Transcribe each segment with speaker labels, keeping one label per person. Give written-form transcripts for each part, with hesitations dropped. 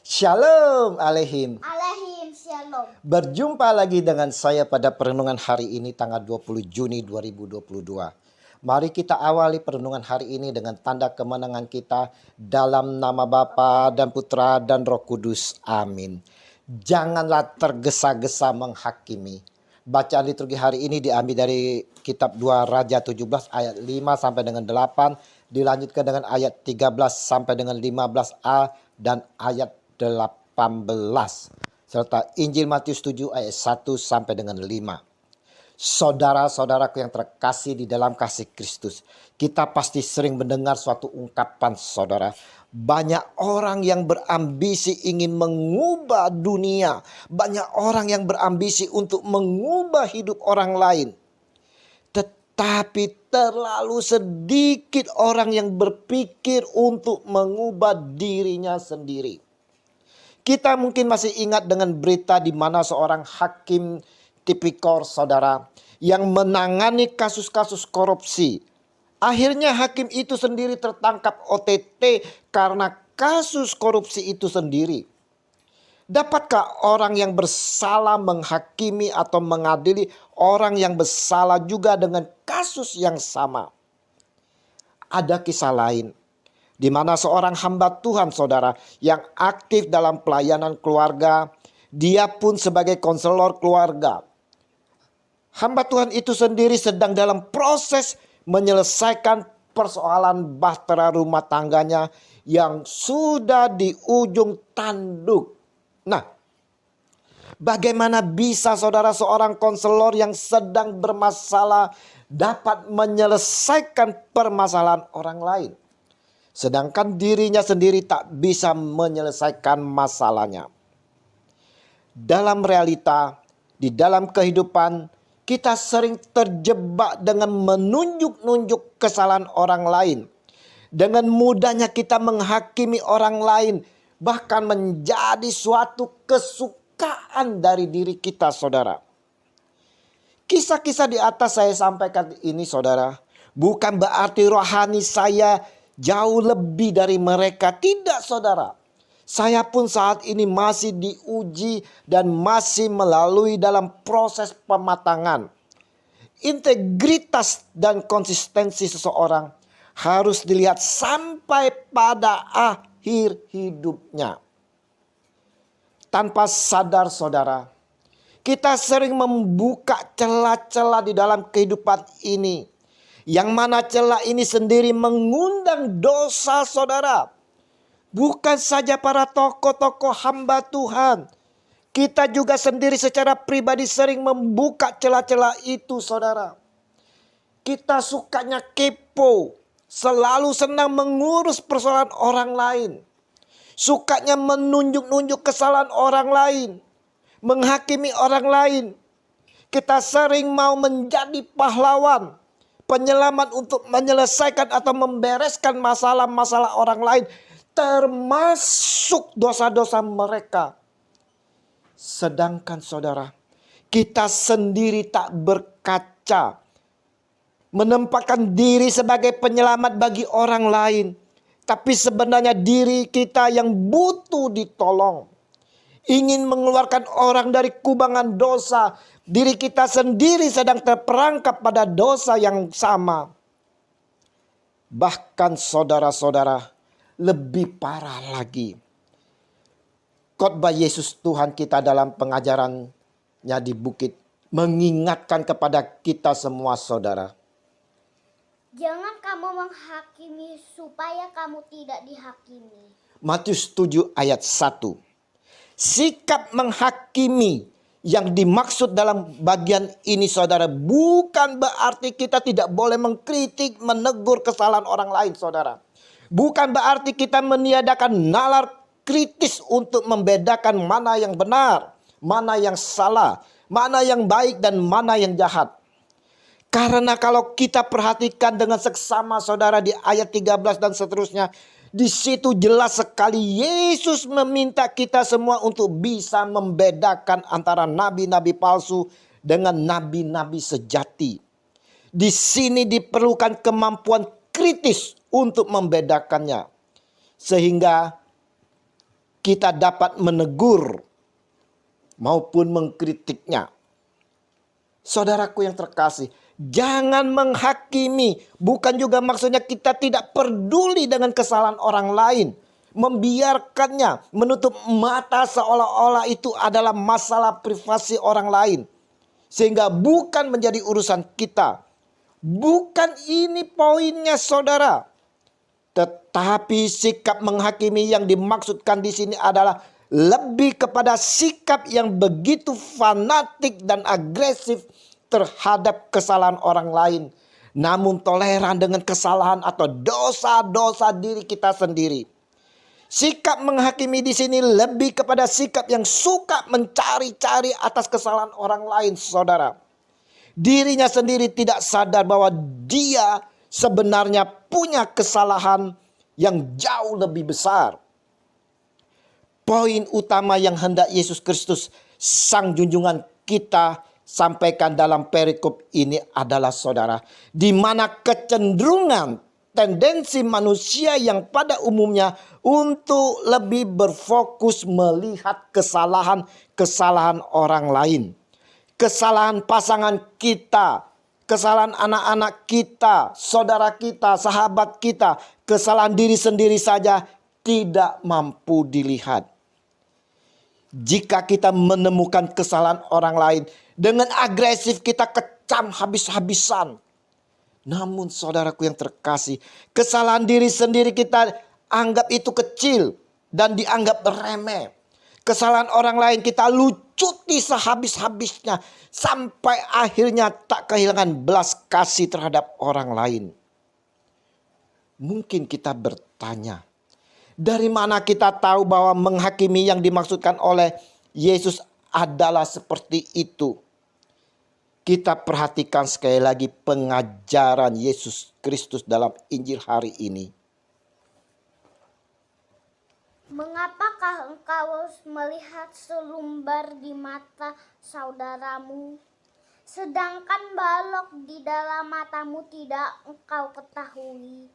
Speaker 1: Shalom Alehim.
Speaker 2: Alehim Shalom.
Speaker 1: Berjumpa lagi dengan saya pada perenungan hari ini tanggal 20 Juni 2022. Mari kita awali perenungan hari ini dengan tanda kemenangan kita dalam nama Bapa dan Putra dan Roh Kudus. Amin. Janganlah tergesa-gesa menghakimi. Bacaan liturgi hari ini diambil dari kitab 2 Raja 17 ayat 5 sampai dengan 8. Dilanjutkan dengan ayat 13 sampai dengan 15a dan ayat 18. Serta Injil Matius 7 ayat 1 sampai dengan 5. Saudara-saudaraku yang terkasih di dalam kasih Kristus, kita pasti sering mendengar suatu ungkapan saudara. Banyak orang yang berambisi ingin mengubah dunia. Banyak orang yang berambisi untuk mengubah hidup orang lain. Tetapi terlalu sedikit orang yang berpikir untuk mengubah dirinya sendiri. Kita mungkin masih ingat dengan berita di mana seorang hakim tipikor saudara yang menangani kasus-kasus korupsi. Akhirnya hakim itu sendiri tertangkap OTT karena kasus korupsi itu sendiri. Dapatkah orang yang bersalah menghakimi atau mengadili orang yang bersalah juga dengan kasus yang sama? Ada kisah lain di mana seorang hamba Tuhan saudara yang aktif dalam pelayanan keluarga, dia pun sebagai konselor keluarga. Hamba Tuhan itu sendiri sedang dalam proses menyelesaikan persoalan bahtera rumah tangganya yang sudah di ujung tanduk. Nah, bagaimana bisa saudara seorang konselor yang sedang bermasalah dapat menyelesaikan permasalahan orang lain, sedangkan dirinya sendiri tak bisa menyelesaikan masalahnya? Dalam realita, di dalam kehidupan, kita sering terjebak dengan menunjuk-nunjuk kesalahan orang lain. Dengan mudahnya kita menghakimi orang lain, bahkan menjadi suatu kesukaan dari diri kita saudara. Kisah-kisah di atas saya sampaikan ini saudara, bukan berarti rohani saya jauh lebih dari mereka. Tidak saudara. Saya pun saat ini masih diuji dan masih melalui dalam proses pematangan. Integritas dan konsistensi seseorang harus dilihat sampai pada akhir hidupnya. Tanpa sadar saudara, kita sering membuka celah-celah di dalam kehidupan ini. Yang mana celah ini sendiri mengundang dosa saudara. Bukan saja para tokoh-tokoh hamba Tuhan. Kita juga sendiri secara pribadi sering membuka celah-celah itu saudara. Kita sukanya kepo. Selalu senang mengurus persoalan orang lain. Sukanya menunjuk-nunjuk kesalahan orang lain. Menghakimi orang lain. Kita sering mau menjadi pahlawan. Penyelamat untuk menyelesaikan atau membereskan masalah-masalah orang lain. Termasuk dosa-dosa mereka. Sedangkan saudara, kita sendiri tak berkaca. Menempatkan diri sebagai penyelamat bagi orang lain. Tapi sebenarnya diri kita yang butuh ditolong. Ingin mengeluarkan orang dari kubangan dosa. Diri kita sendiri sedang terperangkap pada dosa yang sama. Bahkan saudara-saudara, lebih parah lagi. Khotbah Yesus Tuhan kita dalam pengajarannya di bukit mengingatkan kepada kita semua saudara.
Speaker 2: Jangan kamu menghakimi supaya kamu tidak dihakimi.
Speaker 1: Matius 7 ayat 1. Sikap menghakimi yang dimaksud dalam bagian ini saudara, bukan berarti kita tidak boleh mengkritik, menegur kesalahan orang lain saudara. Bukan berarti kita meniadakan nalar kritis untuk membedakan mana yang benar, mana yang salah, mana yang baik dan mana yang jahat. Karena kalau kita perhatikan dengan seksama saudara di ayat 13 dan seterusnya, di situ jelas sekali Yesus meminta kita semua untuk bisa membedakan antara nabi-nabi palsu dengan nabi-nabi sejati. Di sini diperlukan kemampuan kritis untuk membedakannya. Sehingga kita dapat menegur maupun mengkritiknya. Saudaraku yang terkasih, jangan menghakimi. Bukan juga maksudnya kita tidak peduli dengan kesalahan orang lain. Membiarkannya, menutup mata seolah-olah itu adalah masalah privasi orang lain. Sehingga bukan menjadi urusan kita. Bukan ini poinnya, saudara. Tetapi sikap menghakimi yang dimaksudkan di sini adalah lebih kepada sikap yang begitu fanatik dan agresif terhadap kesalahan orang lain. Namun toleran dengan kesalahan atau dosa-dosa diri kita sendiri. Sikap menghakimi di sini lebih kepada sikap yang suka mencari-cari atas kesalahan orang lain, saudara. Dirinya sendiri tidak sadar bahwa dia sebenarnya punya kesalahan yang jauh lebih besar. Poin utama yang hendak Yesus Kristus, Sang Junjungan kita, sampaikan dalam perikop ini adalah, saudara, di mana kecenderungan tendensi manusia yang pada umumnya untuk lebih berfokus melihat kesalahan orang lain. Kesalahan pasangan kita, kesalahan anak-anak kita, saudara kita, sahabat kita, kesalahan diri sendiri saja tidak mampu dilihat. Jika kita menemukan kesalahan orang lain, dengan agresif kita kecam habis-habisan. Namun saudaraku yang terkasih, kesalahan diri sendiri kita anggap itu kecil dan dianggap remeh. Kesalahan orang lain kita lucuti sehabis-habisnya sampai akhirnya tak kehilangan belas kasih terhadap orang lain. Mungkin kita bertanya, dari mana kita tahu bahwa menghakimi yang dimaksudkan oleh Yesus adalah seperti itu? Kita perhatikan sekali lagi pengajaran Yesus Kristus dalam Injil hari ini.
Speaker 2: Mengapakah engkau melihat selumbar di mata saudaramu, sedangkan balok di dalam matamu tidak engkau ketahui?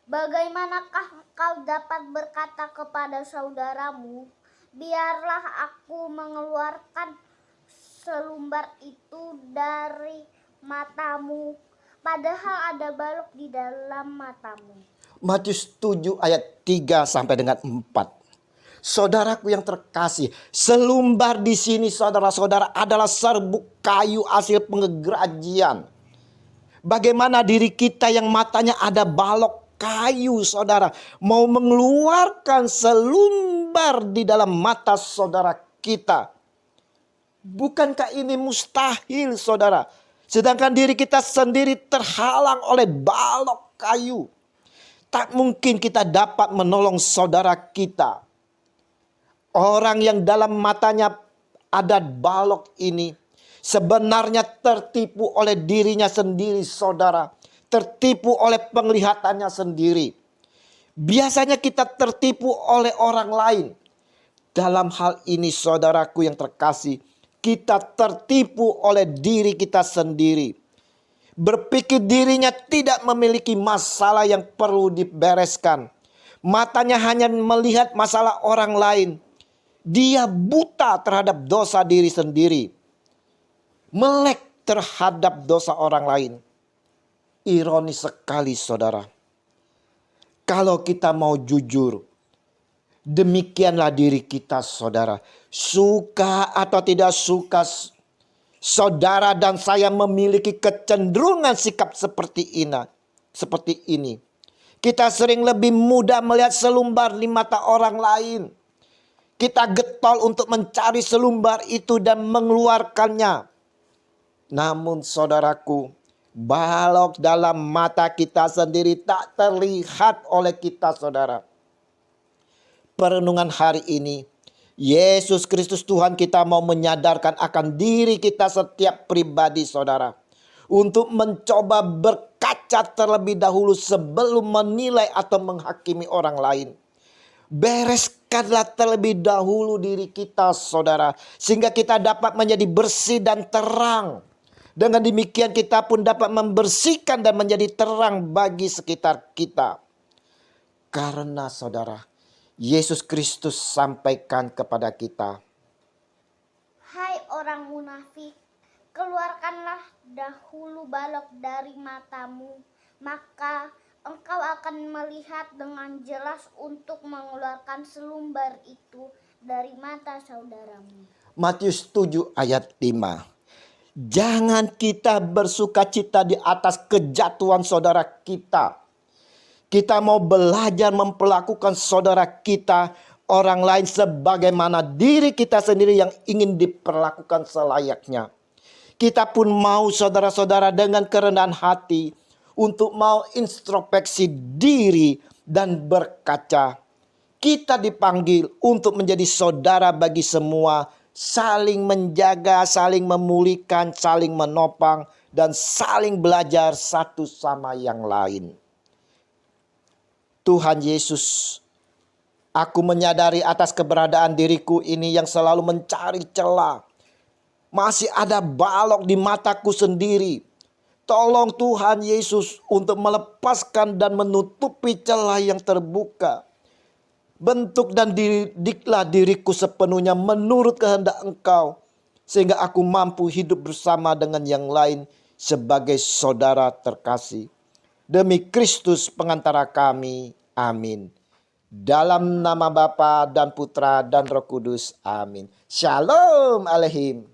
Speaker 2: Bagaimanakah engkau dapat berkata kepada saudaramu, biarlah aku mengeluarkan selumbar itu dari matamu, padahal ada balok di dalam matamu?
Speaker 1: Matius 7 ayat 3 sampai dengan 4. Saudaraku yang terkasih, selumbar di sini saudara-saudara adalah serbuk kayu hasil pengegrajian. Bagaimana diri kita yang matanya ada balok kayu, saudara, mau mengeluarkan selumbar di dalam mata saudara kita? Bukankah ini mustahil, saudara? Sedangkan diri kita sendiri terhalang oleh balok kayu. Tak mungkin kita dapat menolong saudara kita. Orang yang dalam matanya ada balok ini sebenarnya tertipu oleh dirinya sendiri, saudara. Tertipu oleh penglihatannya sendiri. Biasanya kita tertipu oleh orang lain. Dalam hal ini, saudaraku yang terkasih, kita tertipu oleh diri kita sendiri. Berpikir dirinya tidak memiliki masalah yang perlu dibereskan. Matanya hanya melihat masalah orang lain. Dia buta terhadap dosa diri sendiri. Melek terhadap dosa orang lain. Ironis sekali, saudara. Kalau kita mau jujur, demikianlah diri kita, saudara. Suka atau tidak suka, saudara dan saya memiliki kecenderungan sikap seperti ini. Kita sering lebih mudah melihat selumbar di mata orang lain. Kita getol untuk mencari selumbar itu dan mengeluarkannya. Namun saudaraku, balok dalam mata kita sendiri tak terlihat oleh kita, saudara. Perenungan hari ini, Yesus Kristus Tuhan kita mau menyadarkan akan diri kita setiap pribadi, saudara. Untuk mencoba berkaca terlebih dahulu sebelum menilai atau menghakimi orang lain. Bereskanlah terlebih dahulu diri kita, saudara. Sehingga kita dapat menjadi bersih dan terang. Dengan demikian kita pun dapat membersihkan dan menjadi terang bagi sekitar kita. Karena saudara, Yesus Kristus sampaikan kepada kita.
Speaker 2: Hai orang munafik, keluarkanlah dahulu balok dari matamu, maka engkau akan melihat dengan jelas untuk mengeluarkan selumbar itu dari mata saudaramu.
Speaker 1: Matius 7 ayat 5. Jangan kita bersukacita di atas kejatuhan saudara kita. Kita mau belajar memperlakukan saudara kita, orang lain sebagaimana diri kita sendiri yang ingin diperlakukan selayaknya. Kita pun mau saudara-saudara dengan kerendahan hati untuk mau introspeksi diri dan berkaca. Kita dipanggil untuk menjadi saudara bagi semua, saling menjaga, saling memulihkan, saling menopang, dan saling belajar satu sama yang lain. Tuhan Yesus, aku menyadari atas keberadaan diriku ini yang selalu mencari celah. Masih ada balok di mataku sendiri. Tolong Tuhan Yesus untuk melepaskan dan menutupi celah yang terbuka. Bentuk dan didiklah diriku sepenuhnya menurut kehendak Engkau, sehingga aku mampu hidup bersama dengan yang lain sebagai saudara terkasih. Demi Kristus pengantara kami, amin. Dalam nama Bapa dan Putra dan Roh Kudus, amin. Shalom Alehim.